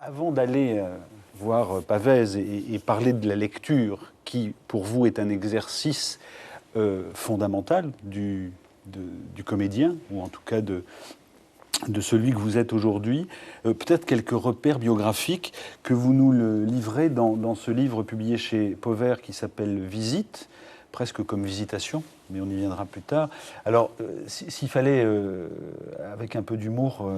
Avant d'aller voir Pavese et parler de la lecture, qui pour vous est un exercice fondamental du comédien, ou en tout cas de celui que vous êtes aujourd'hui, peut-être quelques repères biographiques que vous nous le livrez dans ce livre publié chez Pauvert qui s'appelle Visite, presque comme visitation, mais on y viendra plus tard. Alors, s'il fallait, avec un peu d'humour,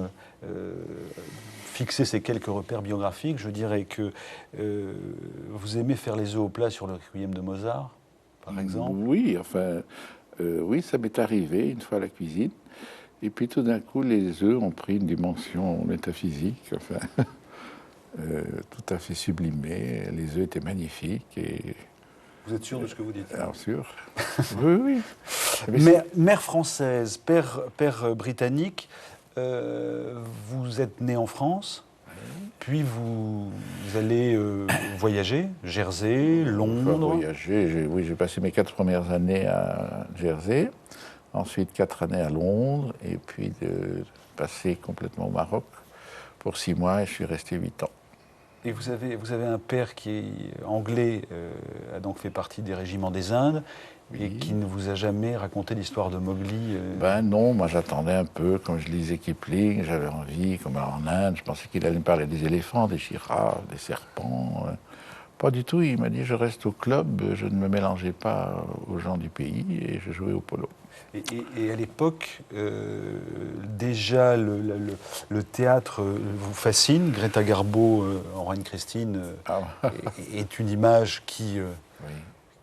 fixer ces quelques repères biographiques, je dirais que vous aimez faire les œufs au plat sur le Requiem de Mozart, par exemple. Oui, enfin, oui, ça m'est arrivé une fois à la cuisine. Et puis tout d'un coup, les œufs ont pris une dimension métaphysique, enfin, tout à fait sublimée. Les œufs étaient magnifiques. Et Vous êtes sûr de ce que vous dites? bien sûr. Oui, oui. Mère française, père britannique, vous êtes né en France, puis vous allez voyager, Jersey, Londres. Enfin, voyager, oui, j'ai passé mes 4 premières années à Jersey, ensuite 4 années à Londres, et puis de passer complètement au Maroc pour 6 mois, et je suis resté 8 ans. Et vous avez un père qui est anglais, a donc fait partie des régiments des Indes, Oui. et qui ne vous a jamais raconté l'histoire de Mowgli Ben non, moi j'attendais un peu, comme je lisais Kipling, j'avais envie, comme en Inde, je pensais qu'il allait me parler des éléphants, des girafes, des serpents. Pas du tout, il m'a dit je reste au club, je ne me mélangeais pas aux gens du pays et je jouais au polo. Et à l'époque, déjà, le théâtre vous fascine. Greta Garbo en Reine Christine est une image qui, Oui.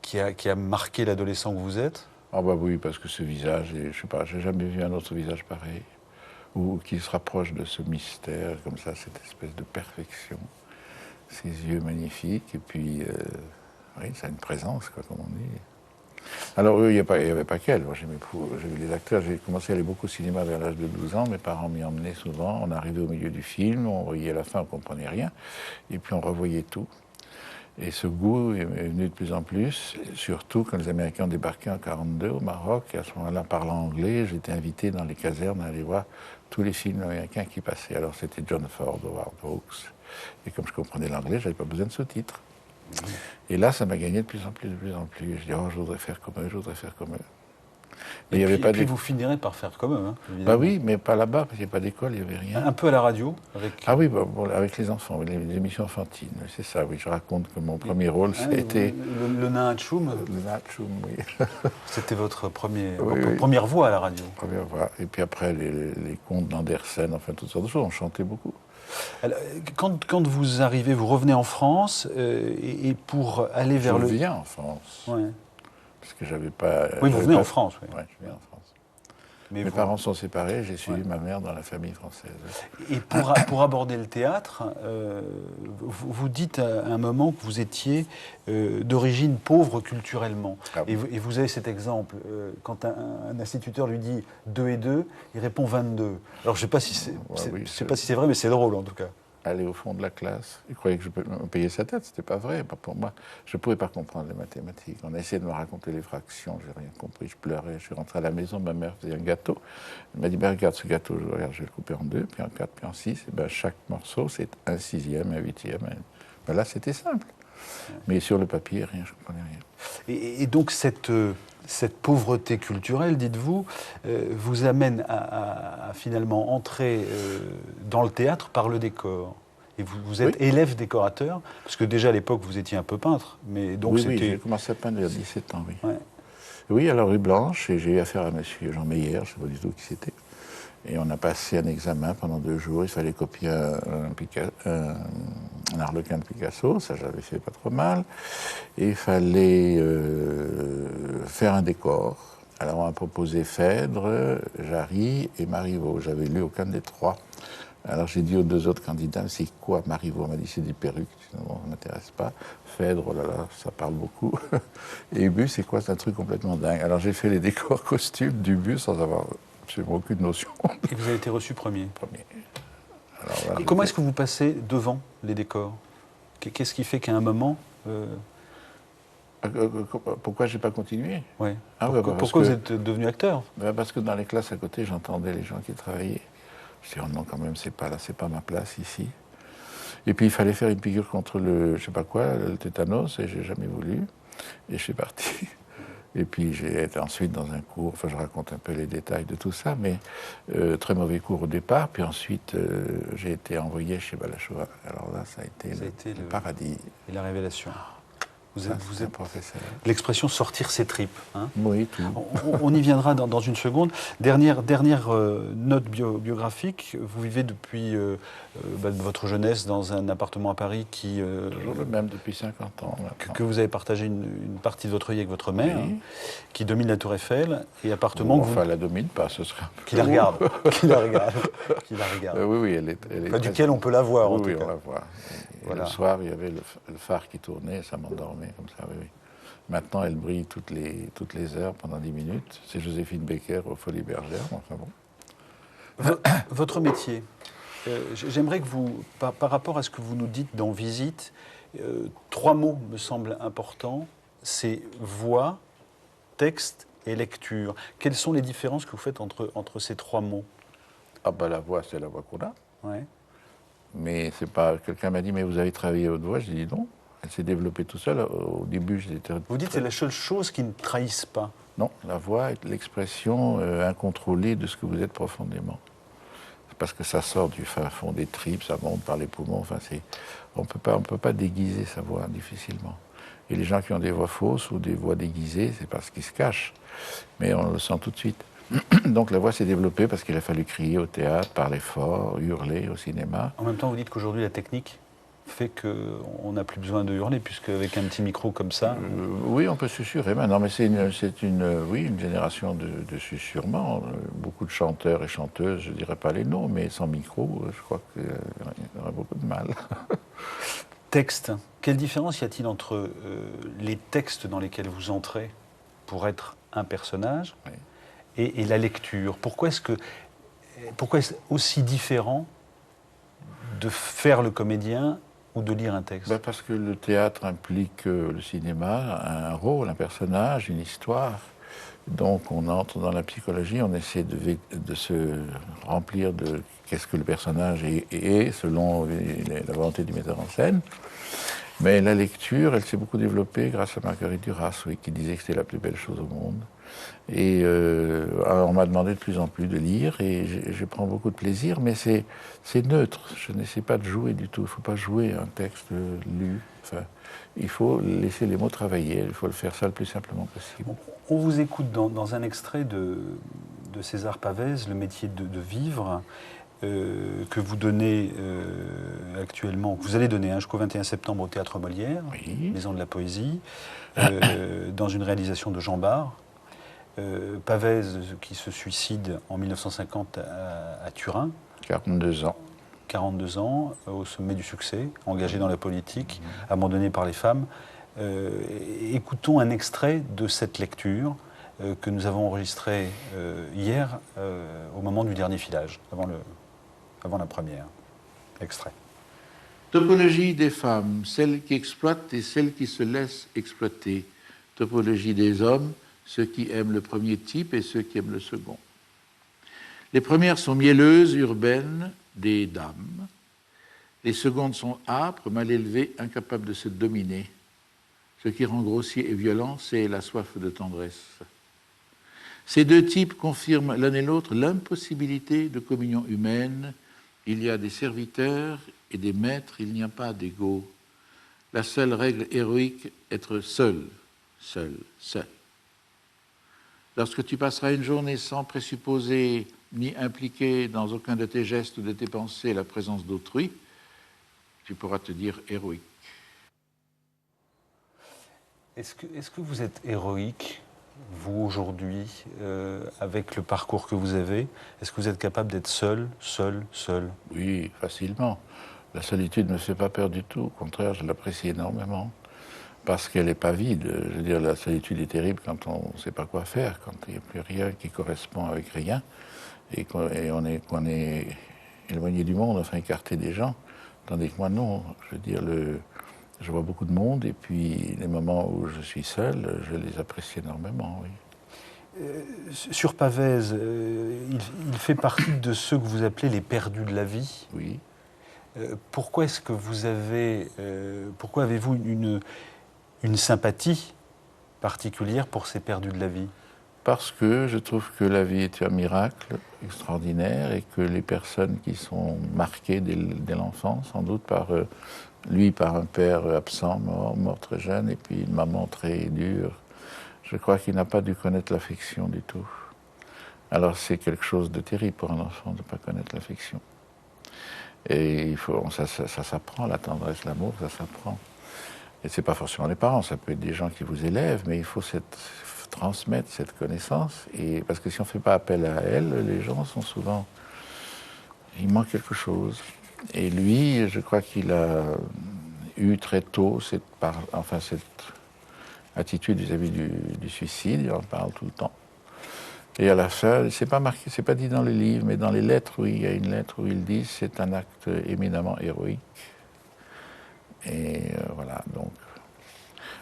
qui a marqué l'adolescent que vous êtes. Ah bah oui, parce que ce visage, je sais pas, j'ai jamais vu un autre visage pareil, ou qui se rapproche de ce mystère, comme ça, cette espèce de perfection. Ses yeux magnifiques, et puis, oui, ça a une présence, quoi, comme on dit. Alors, eux, il n'y avait pas qu'elle. Moi, j'ai vu les acteurs. J'ai commencé à aller beaucoup au cinéma vers l'âge de 12 ans. Mes parents m'y emmenaient souvent. On arrivait au milieu du film, on voyait la fin, on ne comprenait rien. Et puis, on revoyait tout. Et ce goût est venu de plus en plus, surtout quand les Américains ont débarqué en 1942 au Maroc. Et à ce moment-là, parlant anglais, j'étais invité dans les casernes à aller voir tous les films américains qui passaient. Alors, c'était John Ford, Howard Hawks. Et comme je comprenais l'anglais, je n'avais pas besoin de sous-titres. Et là, ça m'a gagné de plus en plus, de plus en plus. Je dis, oh, je voudrais faire comme eux, je voudrais faire comme eux. Mais et puis vous finirez par faire comme eux, hein, évidemment. Bah oui, mais pas là-bas, parce qu'il n'y a pas d'école, il n'y avait rien. Un peu à la radio avec... Ah oui, avec les enfants, les émissions enfantines, c'est ça, oui. Je raconte que mon premier rôle, c'était... Le nain Hatchoum. Le nain Hatchoum, oui. C'était votre première voix à la radio. Première voix. Et puis après, les contes d'Andersen, enfin, toutes sortes de choses, on chantait beaucoup. Alors, quand vous arrivez, vous revenez en France, et pour aller vers Je viens en France. Ouais. Parce que j'avais pas... Oui, vous venez en France, oui. Oui, je viens en France. Mais mes parents sont séparés, j'ai suivi ma mère dans la famille française. Et pour aborder le théâtre, vous dites à un moment que vous étiez d'origine pauvre culturellement. Ah oui. Et vous avez cet exemple, quand un instituteur lui dit 2 et 2, il répond 22. Alors je ne sais pas si c'est vrai, mais c'est drôle en tout cas. Aller au fond de la classe. Il croyait que je pouvais me payer sa tête, c'était pas vrai, pas pour moi. Je ne pouvais pas comprendre les mathématiques. On a essayé de me raconter les fractions, j'ai rien compris, je pleurais. Je suis rentré à la maison, ma mère faisait un gâteau. Elle m'a dit, ben, regarde ce gâteau, je vais le couper en 2, puis en 4, puis en 6. Et ben, chaque morceau, c'est un 6e, un 8e. Ben, là, c'était simple. Mais sur le papier, rien, je ne comprenais rien. Et donc cette pauvreté culturelle, dites-vous, vous amène à finalement entrer dans le théâtre par le décor. Et vous êtes élève décorateur, parce que déjà à l'époque vous étiez un peu peintre, mais donc oui, j'ai commencé à peindre il y a 17 ans, oui. Ouais. Oui, à la rue Blanche, et j'ai eu affaire à monsieur Jean Meyer, je ne sais pas du tout qui c'était. Et on a passé un examen pendant 2 jours, il fallait copier un Harlequin de Picasso, ça j'avais fait pas trop mal. Et il fallait faire un décor. Alors on m'a proposé Phèdre, Jarry et Marivaux. J'avais lu aucun des 3. Alors j'ai dit aux 2 autres candidats, c'est quoi Marivaux? On m'a dit c'est des perruques, sinon ça ne m'intéresse pas. Phèdre, oh là là, ça parle beaucoup. Et Ubu, c'est quoi? C'est un truc complètement dingue. Alors j'ai fait les décors costumes d'Ubu sans avoir absolument aucune notion. Et vous avez été reçu premier? Premier. Alors, voilà, comment est-ce que vous passez devant les décors? Qu'est-ce qui fait qu'à un moment... Pourquoi je n'ai pas continué? Oui. Pourquoi vous êtes devenu acteur? Parce que dans les classes à côté, j'entendais les gens qui travaillaient. Je me suis dit, oh non, quand même, c'est pas ma place ici. Et puis il fallait faire une piqûre contre le, je sais pas quoi, le tétanos, et j'ai jamais voulu. Et je suis parti. Et puis j'ai été ensuite dans un cours, enfin je raconte un peu les détails de tout ça, mais très mauvais cours au départ. Puis ensuite j'ai été envoyé chez Balachova. Alors là, ça a été le paradis. Et la révélation. Vous êtes professeur. L'expression sortir ses tripes. Hein. Oui, tout. On y viendra dans une seconde. Dernière note biographique. Vous vivez depuis votre jeunesse dans un appartement à Paris qui... Toujours le même depuis 50 ans. Que vous avez partagé une partie de votre vie avec votre mère, oui. Qui domine la Tour Eiffel, et appartement... Enfin, elle la domine pas, ce serait un peu... Qui la regarde. Qui la regarde. Oui, elle est enfin, duquel on peut la voir, en tout cas. Oui, on la voit. Voilà. Le soir, il y avait le phare qui tournait, ça m'endormait comme ça, oui. Maintenant, elle brille toutes les heures pendant 10 minutes. C'est Joséphine Baker aux Folies Bergères, enfin bon. Votre métier, j'aimerais que vous, par rapport à ce que vous nous dites dans Visite, 3 mots me semblent importants, c'est voix, texte et lecture. Quelles sont les différences que vous faites entre ces 3 mots? Ah ben la voix, c'est la voix qu'on a. Ouais. Mais c'est pas... Quelqu'un m'a dit, mais vous avez travaillé haute voix? J'ai dit non. Elle s'est développée tout seul. Au début, j'étais... Vous dites que c'est la seule chose qui ne trahisse pas. Non, la voix est l'expression incontrôlée de ce que vous êtes profondément. C'est parce que ça sort du fin fond des tripes, ça monte par les poumons. Enfin, on peut pas déguiser sa voix difficilement. Et les gens qui ont des voix fausses ou des voix déguisées, c'est parce qu'ils se cachent. Mais on le sent tout de suite. Donc la voix s'est développée parce qu'il a fallu crier au théâtre, parler fort, hurler au cinéma. En même temps, vous dites qu'aujourd'hui, la technique fait qu'on n'a plus besoin de hurler, puisque avec un petit micro comme ça... Oui, on peut susurrer maintenant, mais c'est une génération de susurrement. Beaucoup de chanteurs et chanteuses, je ne dirais pas les noms, mais sans micro, je crois qu'il y aurait beaucoup de mal. Texte. Quelle différence y a-t-il entre les textes dans lesquels vous entrez pour être un personnage, oui, et la lecture? Pourquoi est-ce aussi différent de faire le comédien ou de lire un texte? Ben parce que le théâtre implique le cinéma, un rôle, un personnage, une histoire. Donc on entre dans la psychologie, on essaie de se remplir de qu'est-ce que le personnage est selon la volonté du metteur en scène. Mais la lecture, elle s'est beaucoup développée grâce à Marguerite Duras, oui, qui disait que c'était la plus belle chose au monde. Et on m'a demandé de plus en plus de lire, et je prends beaucoup de plaisir, mais c'est neutre. Je n'essaie pas de jouer du tout. Il ne faut pas jouer un texte lu. Enfin, il faut laisser les mots travailler. Il faut le faire ça le plus simplement possible. On vous écoute dans un extrait de César Pavese, Le métier de vivre, que vous donnez actuellement, que vous allez donner jusqu'au 21 septembre au Théâtre Molière, oui, Maison de la Poésie, dans une réalisation de Jean Bart. Pavese qui se suicide en 1950 à Turin. 42 ans. 42 ans, au sommet du succès, engagé dans la politique, abandonné par les femmes. Écoutons un extrait de cette lecture que nous avons enregistrée hier au moment du dernier filage, avant la première. Extrait. Topologie des femmes, celles qui exploitent et celles qui se laissent exploiter. Topologie des hommes, ceux qui aiment le premier type et ceux qui aiment le second. Les premières sont mielleuses, urbaines, des dames. Les secondes sont âpres, mal élevées, incapables de se dominer. Ce qui rend grossier et violent, c'est la soif de tendresse. Ces deux types confirment l'un et l'autre l'impossibilité de communion humaine. Il y a des serviteurs et des maîtres, il n'y a pas d'égaux. La seule règle héroïque, être seul, seul, seul. Lorsque tu passeras une journée sans présupposer ni impliquer dans aucun de tes gestes ou de tes pensées la présence d'autrui, tu pourras te dire héroïque. Est-ce que vous êtes héroïque, vous, aujourd'hui, avec le parcours que vous avez? Est-ce que vous êtes capable d'être seul? Oui, facilement. La solitude ne me fait pas peur du tout. Au contraire, je l'apprécie énormément. Parce qu'elle n'est pas vide. Je veux dire, la solitude est terrible quand on ne sait pas quoi faire, quand il n'y a plus rien qui correspond avec rien, et qu'on est éloigné du monde, enfin écarté des gens. Tandis que moi, non. Je veux dire, je vois beaucoup de monde, et puis les moments où je suis seul, je les apprécie énormément, oui. Sur Pavese, il fait partie de ceux que vous appelez les perdus de la vie. Oui. Pourquoi est-ce que pourquoi avez-vous une sympathie particulière pour ces perdus de la vie? Parce que je trouve que la vie est un miracle extraordinaire et que les personnes qui sont marquées dès l'enfance, sans doute lui par un père absent, mort très jeune, et puis une maman très dure, je crois qu'il n'a pas dû connaître l'affection du tout. Alors c'est quelque chose de terrible pour un enfant de ne pas connaître l'affection. Et ça s'apprend, la tendresse, l'amour, ça s'apprend. Et c'est pas forcément les parents, ça peut être des gens qui vous élèvent, mais il faut transmettre cette connaissance. Et parce que si on ne fait pas appel à elle, les gens sont souvent, il manque quelque chose. Et lui, je crois qu'il a eu très tôt cette attitude vis-à-vis du suicide. Il en parle tout le temps. Et à la fin, c'est pas marqué, c'est pas dit dans les livres, mais dans les lettres, oui, il y a une lettre où il dit c'est un acte éminemment héroïque. Et voilà, donc.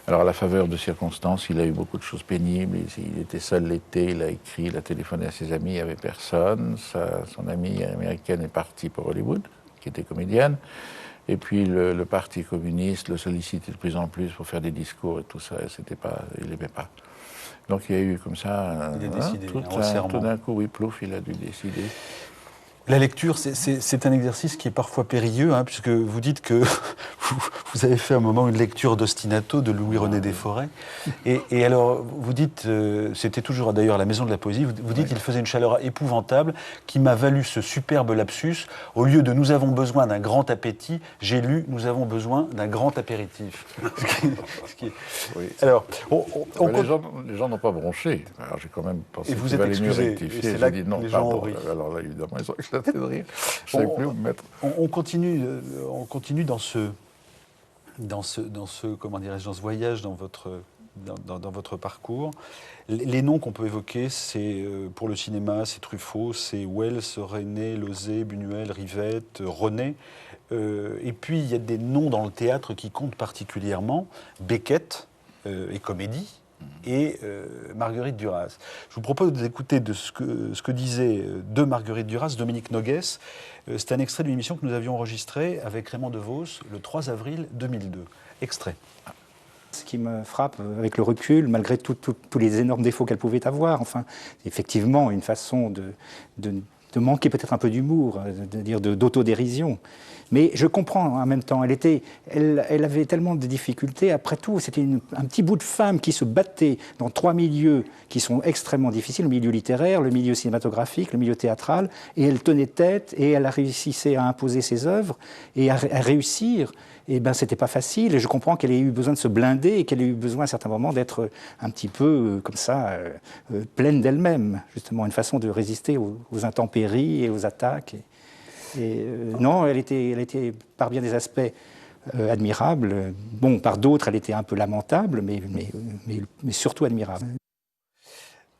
Alors, à la faveur de circonstances, il a eu beaucoup de choses pénibles. Il était seul l'été, il a écrit, il a téléphoné à ses amis, il n'y avait personne. Son amie américaine est partie pour Hollywood, qui était comédienne. Et puis, le parti communiste le sollicitait de plus en plus pour faire des discours et tout ça. Il n'aimait pas. Donc, il y a eu comme ça. Il a décidé, tout d'un coup, oui, plouf, il a dû décider. La lecture, c'est un exercice qui est parfois périlleux, hein, puisque vous dites que vous avez fait un moment une lecture d'Ostinato de Louis-René Desforêts. Et alors, vous dites, c'était toujours d'ailleurs à la Maison de la Poésie, vous dites qu'il faisait une chaleur épouvantable qui m'a valu ce superbe lapsus. Au lieu de « nous avons besoin d'un grand appétit », j'ai lu « nous avons besoin d'un grand apéritif ». Oui. Alors, les gens n'ont pas bronché. Alors j'ai quand même pensé et vous êtes excusé. J'ai dit non, pardon. Alors là, évidemment, ils ont éclaté de rire. Je ne savais plus où me mettre. On continue dans ce comment dirais-je, dans ce voyage dans votre parcours. Les noms qu'on peut évoquer, c'est pour le cinéma, c'est Truffaut, c'est Wells, René, Lauzet, Buñuel, Rivette, René. Et puis il y a des noms dans le théâtre qui comptent particulièrement. Beckett et comédie. Et Marguerite Duras. Je vous propose d'écouter ce que disait de Marguerite Duras, Dominique Noguès. C'est un extrait d'une émission que nous avions enregistrée avec Raymond DeVos le 3 avril 2002. Extrait. Ce qui me frappe avec le recul, malgré tous les énormes défauts qu'elle pouvait avoir, enfin, effectivement, une façon de manquer peut-être un peu d'humour, d'autodérision. Mais je comprends en même temps, elle avait tellement de difficultés. Après tout, c'était un petit bout de femme qui se battait dans 3 milieux qui sont extrêmement difficiles, le milieu littéraire, le milieu cinématographique, le milieu théâtral, et elle tenait tête, et elle a réussi à imposer ses œuvres, et à réussir. Et ben, c'était pas facile, et je comprends qu'elle ait eu besoin de se blinder, et qu'elle ait eu besoin à certains moments d'être un petit peu, comme ça, pleine d'elle-même, justement, une façon de résister aux intempéries et aux attaques. Non, elle était par bien des aspects admirable. Bon, par d'autres, elle était un peu lamentable, mais surtout admirable.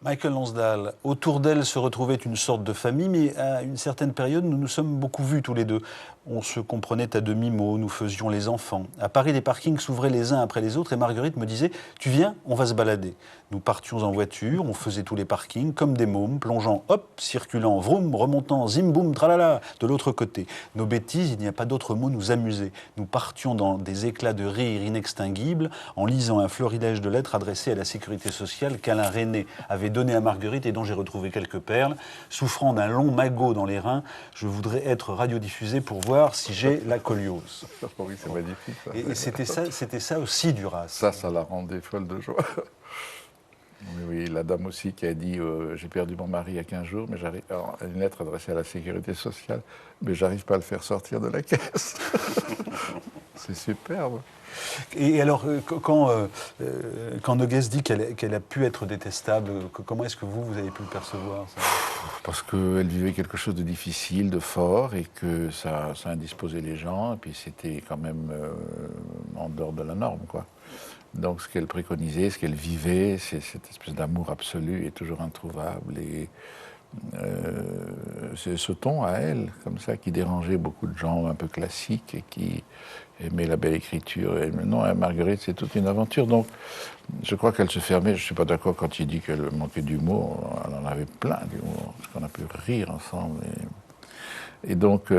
Michael Lonsdale, autour d'elle se retrouvait une sorte de famille, mais à une certaine période, nous nous sommes beaucoup vus tous les deux. On se comprenait à demi-mot, nous faisions les enfants. À Paris, les parkings s'ouvraient les uns après les autres et Marguerite me disait « Tu viens, on va se balader ». Nous partions en voiture, on faisait tous les parkings comme des mômes, plongeant hop, circulant vroom, remontant zim boum tralala de l'autre côté. Nos bêtises, il n'y a pas d'autre mot, nous amusaient. Nous partions dans des éclats de rire inextinguibles en lisant un florilège de lettres adressées à la sécurité sociale qu'Alain Resnais avait donné à Marguerite et dont j'ai retrouvé quelques perles. Souffrant d'un long magot dans les reins, je voudrais être radiodiffusé pour voir si j'ai la scoliose. Oui, c'est magnifique. Ça. Et c'était ça aussi, Duras. Ça la rendait folle de joie. Oui, la dame aussi qui a dit j'ai perdu mon mari il y a 15 jours, mais j'arrive. Une lettre adressée à la sécurité sociale, mais j'arrive pas à le faire sortir de la caisse. C'est superbe. Et alors, quand Noguès dit qu'elle a pu être détestable, comment est-ce que vous avez pu le percevoir, ça ? Parce qu'elle vivait quelque chose de difficile, de fort, et que ça indisposait les gens, et puis c'était quand même en dehors de la norme, quoi. Donc ce qu'elle préconisait, ce qu'elle vivait, c'est cette espèce d'amour absolu et toujours introuvable. Et c'est ce ton à elle, comme ça, qui dérangeait beaucoup de gens un peu classiques et qui aimaient la belle écriture. Et non, Marguerite, c'est toute une aventure. Donc je crois qu'elle se fermait. Je ne suis pas d'accord quand il dit qu'elle manquait d'humour. Elle en avait plein d'humour, parce qu'on a pu rire ensemble. Et donc,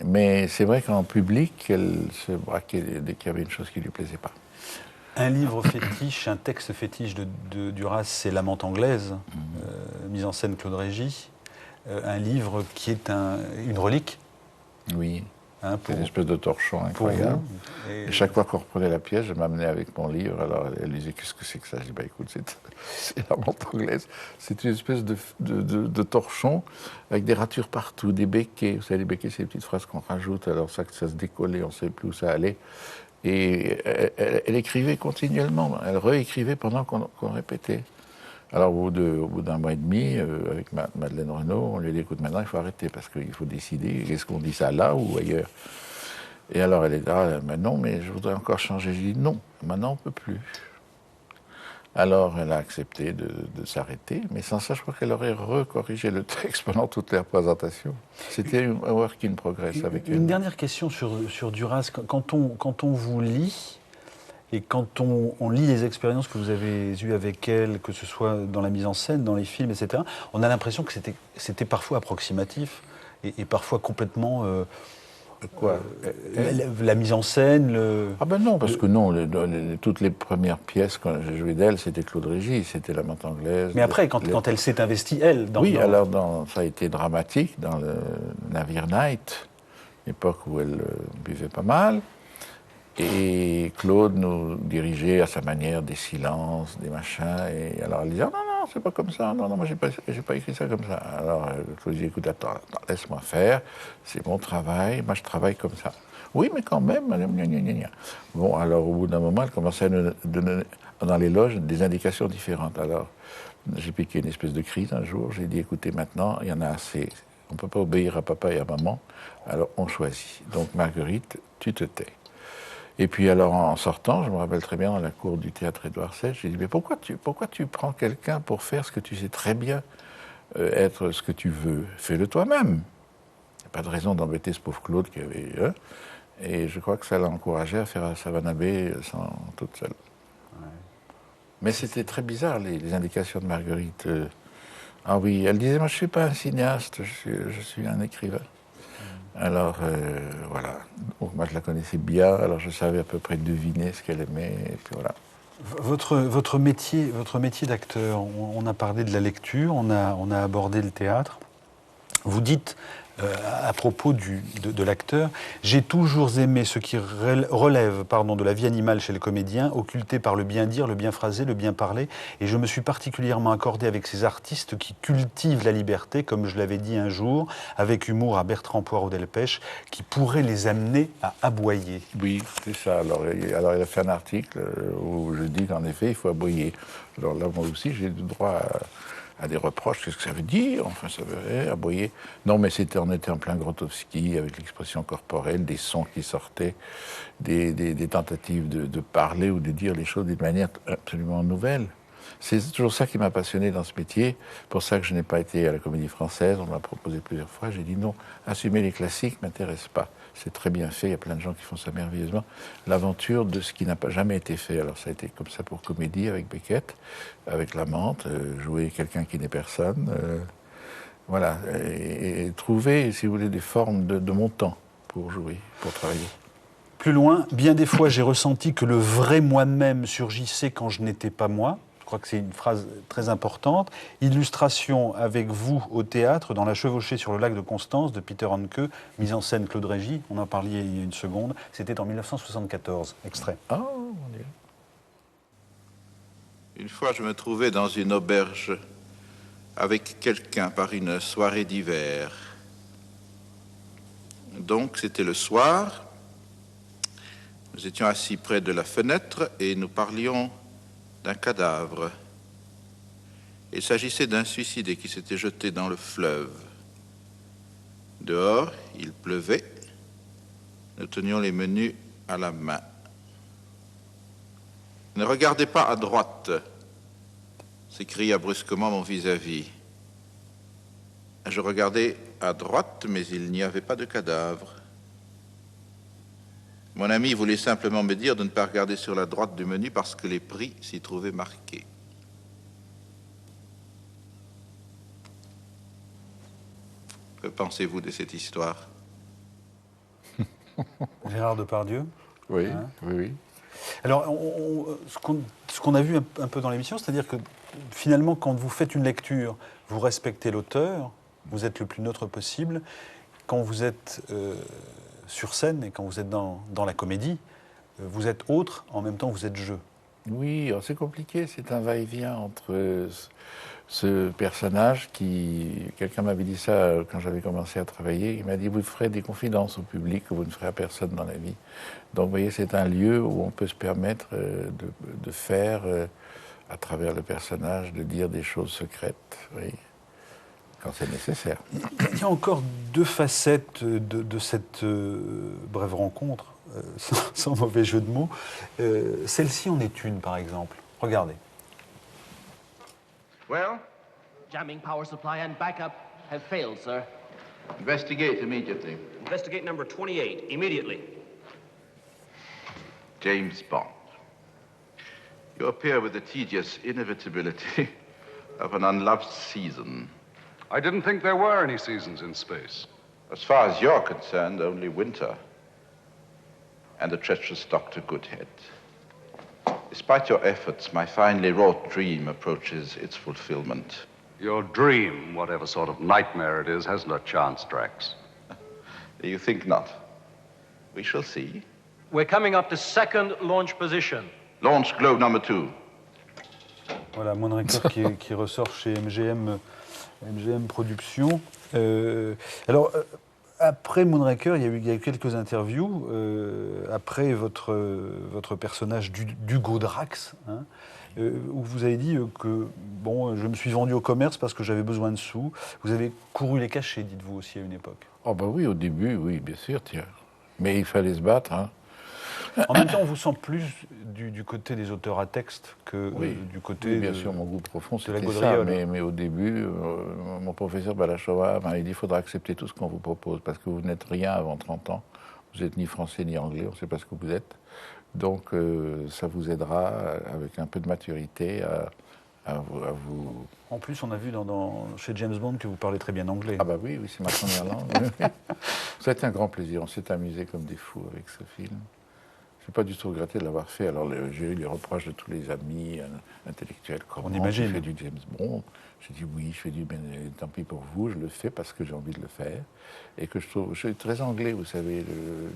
mais c'est vrai qu'en public, elle se braquait dès qu'il y avait une chose qui ne lui plaisait pas. Un livre fétiche, un texte fétiche de Duras, c'est L'amante anglaise, mise en scène Claude Régis. Un livre qui est une relique. Oui, Hein, c'est une espèce de torchon pour incroyable. vous. Et chaque fois qu'on reprenait la pièce, je m'amenais avec mon livre. Alors elle disait, qu'est-ce que c'est que ça? Je dis, bah écoute, c'est l'amante anglaise. C'est une espèce de torchon avec des ratures partout, des béquets. Vous savez, les béquets, c'est les petites phrases qu'on rajoute. Alors ça se décollait, on ne savait plus où ça allait. Et elle écrivait continuellement. Elle réécrivait pendant qu'on répétait. Alors au bout d'un mois et demi, avec Madeleine Renaud, on lui a dit, écoute, maintenant il faut arrêter parce qu'il faut décider, est-ce qu'on dit ça là ou ailleurs? Et alors elle est là, mais non, mais je voudrais encore changer. J'ai dit, non, maintenant on ne peut plus. Alors elle a accepté de s'arrêter, mais sans ça, je crois qu'elle aurait recorrigé le texte pendant toute la représentation. C'était un work in progress avec elle. Une dernière question sur Duras. Quand on vous lit, et quand on lit les expériences que vous avez eues avec elle, que ce soit dans la mise en scène, dans les films, etc., on a l'impression que c'était parfois approximatif et parfois complètement... Quoi la mise en scène, Ah ben non, parce que non, toutes les premières pièces quand j'ai joué d'elle, c'était Claude Régis, c'était L'amante anglaise. Mais après, quand elle s'est investie, elle, Oui, alors ça a été dramatique dans le Navire Night, l'époque où elle buvait pas mal. Et Claude nous dirigeait à sa manière des silences, des machins. Et alors elle disait, non, c'est pas comme ça. Non, moi j'ai pas écrit ça comme ça. Alors Claude disait, écoute, attends, laisse-moi faire. C'est mon travail. Moi je travaille comme ça. Oui, mais quand même. Gna, gna, gna, gna. Bon, alors au bout d'un moment, elle commençait à nous donner dans les loges des indications différentes. Alors j'ai piqué une espèce de crise un jour. J'ai dit, écoutez, maintenant, il y en a assez. On ne peut pas obéir à papa et à maman. Alors on choisit. Donc Marguerite, tu te tais. Et puis alors en sortant, je me rappelle très bien dans la cour du théâtre Édouard VII, j'ai dit, mais pourquoi tu prends quelqu'un pour faire ce que tu sais très bien être ce que tu veux? Fais-le toi-même. Il n'y a pas de raison d'embêter ce pauvre Claude qui avait... et je crois que ça l'a encouragé à faire Savannah Bay toute seule. Ouais. Mais c'était très bizarre les indications de Marguerite. Ah oui, elle disait, moi je ne suis pas un cinéaste, je suis un écrivain. Alors, voilà. Donc, moi, je la connaissais bien, alors je savais à peu près deviner ce qu'elle aimait, et puis voilà. Votre métier d'acteur, on a parlé de la lecture, on a abordé le théâtre. Vous dites, à propos de l'acteur, j'ai toujours aimé ce qui relève de la vie animale chez le comédien, occulté par le bien dire, le bien phraser, le bien parler, et je me suis particulièrement accordé avec ces artistes qui cultivent la liberté, comme je l'avais dit un jour, avec humour à Bertrand Poirot-Delpech, qui pourrait les amener à aboyer. Oui, c'est ça. Alors il a fait un article où je dis qu'en effet, il faut aboyer. Alors là, moi aussi, j'ai le droit à des reproches. Qu'est-ce que ça veut dire? Enfin, ça veut dire aboyer. Non, mais on était en plein Grotowski, avec l'expression corporelle, des sons qui sortaient, des tentatives de parler ou de dire les choses d'une manière absolument nouvelle. C'est toujours ça qui m'a passionné dans ce métier. Pour ça que je n'ai pas été à la Comédie Française. On m'a proposé plusieurs fois. J'ai dit non, assumer les classiques ne m'intéresse pas. C'est très bien fait, il y a plein de gens qui font ça merveilleusement. L'aventure de ce qui n'a pas jamais été fait. Alors ça a été comme ça pour Comédie avec Beckett, avec L'amante, jouer quelqu'un qui n'est personne. Voilà, et trouver, si vous voulez, des formes de mon temps pour jouer, pour travailler. Plus loin, bien des fois j'ai ressenti que le vrai moi-même surgissait quand je n'étais pas moi. Je crois que c'est une phrase très importante. Illustration avec vous au théâtre, dans La Chevauchée sur le lac de Constance de Peter Handke, mise en scène Claude Régis, on en parlait il y a une seconde, c'était en 1974, extrait. Oh, mon Dieu. Une fois, je me trouvais dans une auberge avec quelqu'un par une soirée d'hiver. Donc, c'était le soir. Nous étions assis près de la fenêtre et nous parlions d'un cadavre. Il s'agissait d'un suicidé qui s'était jeté dans le fleuve. Dehors, il pleuvait. Nous tenions les menus à la main. « Ne regardez pas à droite !» s'écria brusquement mon vis-à-vis. Je regardais à droite, mais il n'y avait pas de cadavre. Mon ami voulait simplement me dire de ne pas regarder sur la droite du menu parce que les prix s'y trouvaient marqués. Que pensez-vous de cette histoire? Gérard Depardieu. Oui, Hein? oui. Alors, ce qu'on a vu un peu dans l'émission, c'est-à-dire que finalement, quand vous faites une lecture, vous respectez l'auteur, vous êtes le plus neutre possible. Quand vous êtes sur scène et quand vous êtes dans la comédie, vous êtes autre, en même temps vous êtes jeu. Oui, alors c'est compliqué, c'est un va-et-vient entre ce personnage qui... Quelqu'un m'avait dit ça quand j'avais commencé à travailler, il m'a dit « vous ferez des confidences au public que vous ne ferez à personne dans la vie ». Donc vous voyez, c'est un lieu où on peut se permettre de faire, à travers le personnage, de dire des choses secrètes, oui, quand c'est nécessaire. Il y a encore deux facettes de cette brève rencontre, sans mauvais jeu de mots. Celle-ci en est une, par exemple. Regardez. Well, Jamming power supply and backup have failed, sir. investigate immediately. Investigate number 28, immediately. James Bond. You appear with the tedious inevitability of an unloved season. I didn't think there were any seasons in space. As far as you're concerned, only winter. And the treacherous Dr. Goodhead. Despite your efforts, my finely wrought dream approaches its fulfillment. Your dream, whatever sort of nightmare it is, has no chance, Drax. You think not? We shall see. We're coming up to second launch position. Launch globe number 2. Voilà, Moonraker qui ressort chez MGM Productions. Après Moonraker, il y a eu quelques interviews. Après votre personnage d'Hugo Drax, hein, où vous avez dit que bon, je me suis vendu au commerce parce que j'avais besoin de sous. Vous avez couru les cachets, dites-vous aussi à une époque. Oh ben oui, au début, oui, bien sûr, tiens. Mais il fallait se battre, hein. En même temps, on vous sent plus du côté des auteurs à texte que du côté oui, bien sûr, mon goût profond, de la c'était ça. gaudriole. Mais au début, mon professeur Balachova m'a dit il faudra accepter tout ce qu'on vous propose, parce que vous n'êtes rien avant 30 ans. Vous n'êtes ni français ni anglais, on ne sait pas ce que vous êtes. Donc, ça vous aidera, avec un peu de maturité, à vous... En plus, on a vu chez James Bond que vous parlez très bien anglais. Ah bah oui, c'est ma première langue. Ça a été un grand plaisir, on s'est amusé comme des fous avec ce film. Je n'ai pas du tout regretté de l'avoir fait. Alors, j'ai eu les reproches de tous les amis intellectuels. Comment on imagine. Tu fais du James Bond? J'ai dit oui, je fais du... Mais tant pis pour vous, je le fais parce que j'ai envie de le faire. Et que je suis très anglais, vous savez.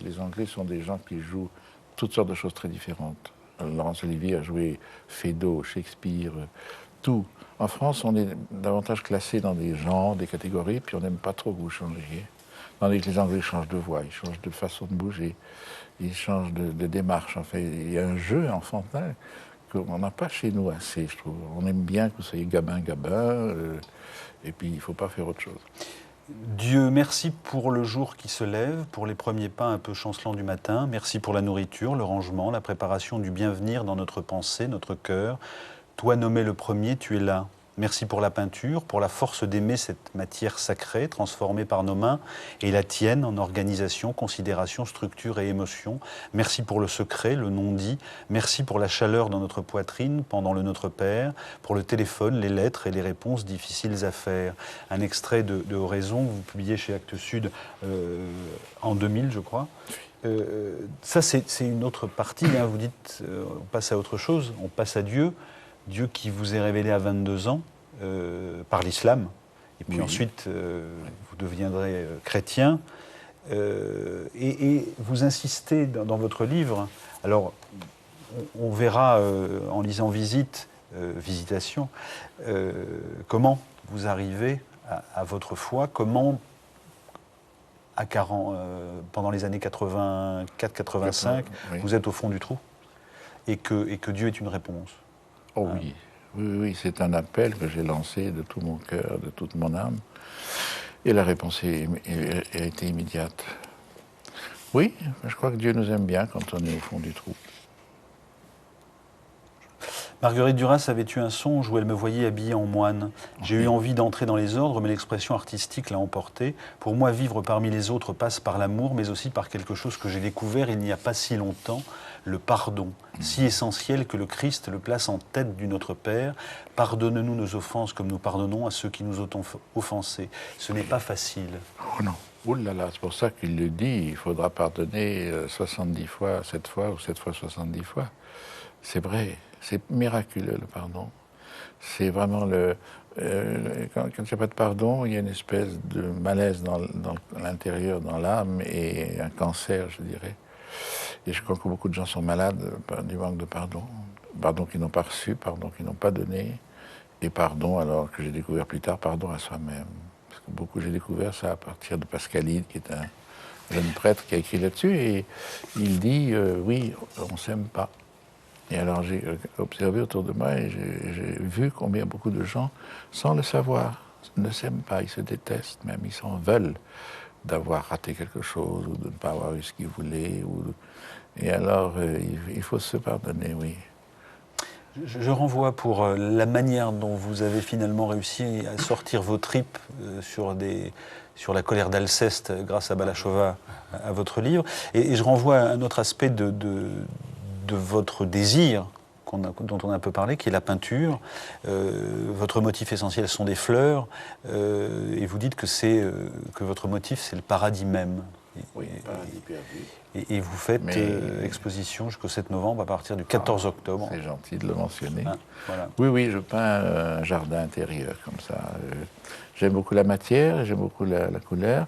Les Anglais sont des gens qui jouent toutes sortes de choses très différentes. Laurence Olivier a joué Feydeau, Shakespeare, tout. En France, on est davantage classé dans des genres, des catégories, puis on n'aime pas trop que vous changiez. Tandis que les Anglais changent de voix, ils changent de façon de bouger. Ils changent de démarche. En fait, il y a un jeu enfantin qu'on n'a pas chez nous assez, je trouve. On aime bien que vous soyez gabin, et puis il ne faut pas faire autre chose. Dieu, merci pour le jour qui se lève, pour les premiers pas un peu chancelants du matin. Merci pour la nourriture, le rangement, la préparation du bienvenir dans notre pensée, notre cœur. Toi nommé le premier, tu es là. Merci pour la peinture, pour la force d'aimer cette matière sacrée transformée par nos mains et la tienne en organisation, considération, structure et émotion. Merci pour le secret, le non-dit. Merci pour la chaleur dans notre poitrine pendant le Notre Père, pour le téléphone, les lettres et les réponses difficiles à faire. Un extrait de Oraison que vous publiez chez Actes Sud en 2000, je crois. Ça, c'est une autre partie. Hein. Vous dites, on passe à autre chose, on passe à Dieu. Dieu qui vous est révélé à 22 ans par l'islam, et puis ensuite vous deviendrez chrétien, et vous insistez dans votre livre, alors on verra en lisant Visitation, comment vous arrivez à votre foi, comment pendant les années 84-85, vous êtes au fond du trou, et que Dieu est une réponse. Oh oui, oui, c'est un appel que j'ai lancé de tout mon cœur, de toute mon âme. Et la réponse a été immédiate. Oui, je crois que Dieu nous aime bien quand on est au fond du trou. Marguerite Duras avait eu un songe où elle me voyait habillée en moine. J'ai eu envie d'entrer dans les ordres, mais l'expression artistique l'a emporté. Pour moi, vivre parmi les autres passe par l'amour, mais aussi par quelque chose que j'ai découvert il n'y a pas si longtemps. le pardon, si essentiel que le Christ le place en tête du Notre Père. Pardonne-nous nos offenses comme nous pardonnons à ceux qui nous ont offensés. Ce n'est pas facile. Oh non. Ouh là là, c'est pour ça qu'il le dit, il faudra pardonner 70 fois, 7 fois ou 7 fois 70 fois. C'est vrai, c'est miraculeux le pardon. C'est vraiment quand il n'y a pas de pardon, il y a une espèce de malaise dans l'intérieur, dans l'âme, et un cancer, je dirais. Et je crois que beaucoup de gens sont malades du manque de pardon. Pardon qu'ils n'ont pas reçu, pardon qu'ils n'ont pas donné, et pardon, alors que j'ai découvert plus tard, pardon à soi-même. Parce que beaucoup, j'ai découvert ça à partir de Pascaline, qui est un jeune prêtre qui a écrit là-dessus, et il dit, oui, on ne s'aime pas. Et alors j'ai observé autour de moi et j'ai vu combien beaucoup de gens, sans le savoir, ne s'aiment pas, ils se détestent même, ils s'en veulent d'avoir raté quelque chose ou de ne pas avoir eu ce qu'ils voulaient. Et alors il faut se pardonner, oui. Je renvoie pour la manière dont vous avez finalement réussi à sortir vos tripes sur la colère d'Alceste grâce à Balachova, à votre livre. Et je renvoie à un autre aspect de votre désir dont on a un peu parlé, qui est la peinture. Votre motif essentiel sont des fleurs, et vous dites que votre motif, c'est le paradis même. Oui, paradis perdu. Et vous faites exposition jusqu'au 7 novembre à partir du 14 octobre. C'est gentil de le mentionner. Ah, voilà. Oui, je peins un jardin intérieur comme ça. J'aime beaucoup la matière, j'aime beaucoup la couleur.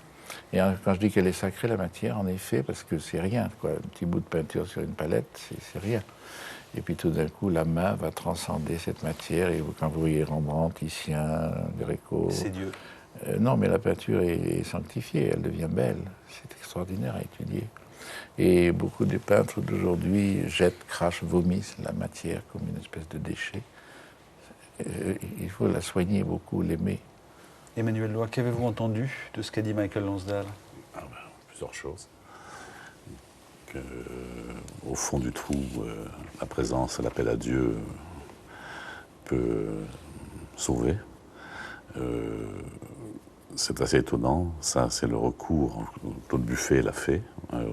Et quand je dis qu'elle est sacrée, la matière, en effet, parce que c'est rien, quoi. Un petit bout de peinture sur une palette, c'est rien. Et puis tout d'un coup, la main va transcender cette matière. Et quand vous voyez Rembrandt, Titien, Gréco... C'est Dieu. Non, mais la peinture est sanctifiée, elle devient belle. C'est extraordinaire à étudier. Et beaucoup de peintres d'aujourd'hui jettent, crachent, vomissent la matière comme une espèce de déchet. Il faut la soigner beaucoup, l'aimer. Emmanuel Loy, qu'avez-vous entendu de ce qu'a dit Michael Lansdale? Plusieurs choses. Au fond du trou, la présence, l'appel à Dieu peut sauver. C'est assez étonnant. Ça, c'est le recours. Claude Buffet l'a fait.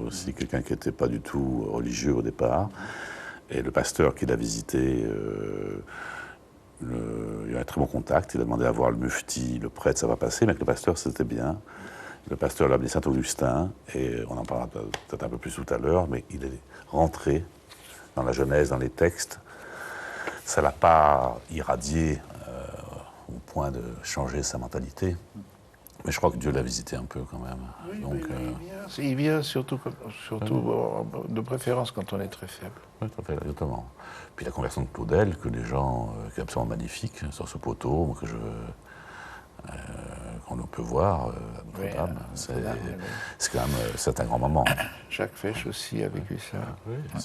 Aussi quelqu'un qui n'était pas du tout religieux au départ. Et le pasteur qui l'a visité, il y a eu un très bon contact. Il a demandé à voir le mufti, le prêtre, ça va passer. Mais avec le pasteur, c'était bien. Le pasteur l'a appelé Saint-Augustin. Et on en parlera peut-être un peu plus tout à l'heure. Mais il est rentré dans la Genèse, dans les textes. Ça ne l'a pas irradié au point de changer sa mentalité. Mais je crois que Dieu l'a visité un peu quand même. Oui, donc, il vient surtout de préférence quand on est très faible. Oui, tout à fait, exactement. Puis la conversion de Claudel, que les gens, qui est absolument magnifique, sur ce poteau, qu'on peut voir, Notre-Dame. C'est quand même, c'est un grand moment. Jacques Fesch aussi a vécu ça. Oui, moi,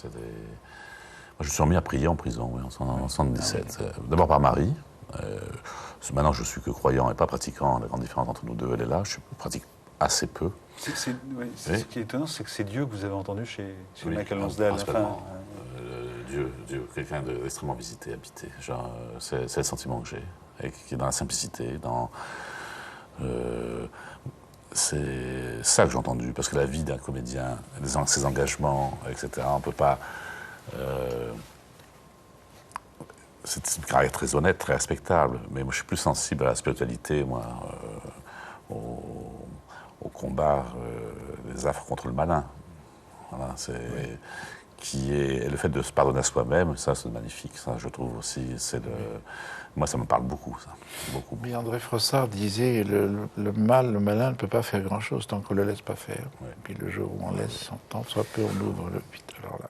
je me suis remis à prier en prison, oui, en 1977. D'abord par Marie. Maintenant, je suis que croyant et pas pratiquant. La grande différence entre nous deux, elle est là. Je pratique assez peu. Ce qui est étonnant, c'est que c'est Dieu que vous avez entendu chez Michael Lansdale. Dieu, quelqu'un d'extrêmement visité, habité. C'est le sentiment que j'ai, et qui est dans la simplicité, c'est ça que j'ai entendu, parce que la vie d'un comédien, ses engagements, etc., on ne peut pas... c'est une carrière très honnête, très respectable, mais moi je suis plus sensible à la spiritualité, au combat des affres contre le malin. Voilà, et le fait de se pardonner à soi-même, ça c'est magnifique, ça je trouve aussi, moi ça me parle beaucoup, ça. Beaucoup. Mais André Frossard disait, le malin ne peut pas faire grand-chose tant qu'on ne le laisse pas faire. Ouais. Puis le jour où on laisse son temps, soit peu on ouvre le vide, alors là.